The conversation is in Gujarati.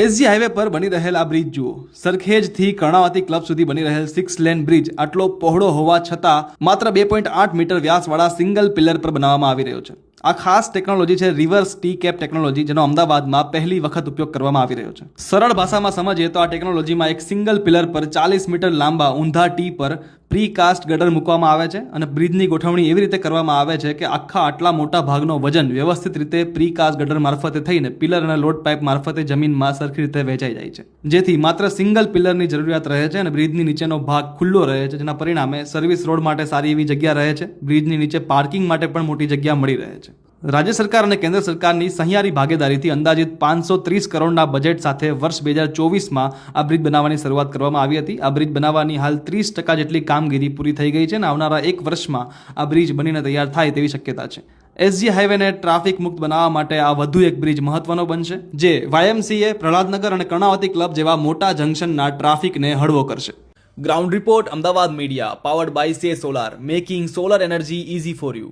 એસજી હાઈવે પર બની રહેલ આ બ્રિજ જુઓ. સરખેજથી કર્ણાવતી ક્લબ સુધી બની રહેલ 6 લેન બ્રિજ આટલો પહોળો હોવા છતાં માત્ર 2.8 મીટર વ્યાસવાળા સિંગલ પિલર પર બનાવવામાં આવી રહ્યો છે. આ ખાસ ટેકનોલોજી છે રિવર્સ ટી કેપ ટેકનોલોજી, જેનો અમદાવાદમાં પહેલી વખત ઉપયોગ કરવામાં આવી રહ્યો છે. સરળ ભાષામાં સમજીએ તો આ ટેકનોલોજીમાં એક સિંગલ પિલર પર 40 મીટર લાંબા ઊંધા ટી પર પ્રીકાસ્ટ ગટર મૂકવામાં આવે છે અને બ્રિજની ગોઠવણી એવી રીતે કરવામાં આવે છે કે આખા આટલા મોટા ભાગનો વજન વ્યવસ્થિત રીતે પ્રીકાસ્ટ ગટર મારફતે થઈને પિલર અને લોડ પાઇપ મારફતે જમીનમાં સરખી રીતે વહેંચાઈ જાય છે, જેથી માત્ર સિંગલ પિલરની જરૂરિયાત રહે છે અને બ્રિજની નીચેનો ભાગ ખુલ્લો રહે છે, જેના પરિણામે સર્વિસ રોડ માટે સારી એવી જગ્યા રહે છે. બ્રિજની નીચે પાર્કિંગ માટે પણ મોટી જગ્યા મળી રહે છે. રાજ્ય સરકાર અને કેન્દ્ર સરકારની સહિયારી ભાગીદારીથી અંદાજિત 530 કરોડના બજેટ સાથે વર્ષ 2024માં આ બ્રિજ બનાવવાની શરૂઆત કરવામાં આવી હતી. આ બ્રિજ બનાવવાની હાલ 30% જેટલી કામગીરી પૂરી થઈ ગઈ છે અને આવનારા એક વર્ષમાં આ બ્રિજ બનીને તૈયાર થાય તેવી શક્યતા છે. એસજી હાઈવેને ટ્રાફિક મુક્ત બનાવવા માટે આ વધુ એક બ્રિજ મહત્વનો બનશે, જે YMCA, પ્રહલાદનગર અને કર્ણાવતી ક્લબ જેવા મોટા જંકશનના ટ્રાફિકને હળવો કરશે. Ground report, Ahmedabad media, powered by SE solar, making solar energy easy for you.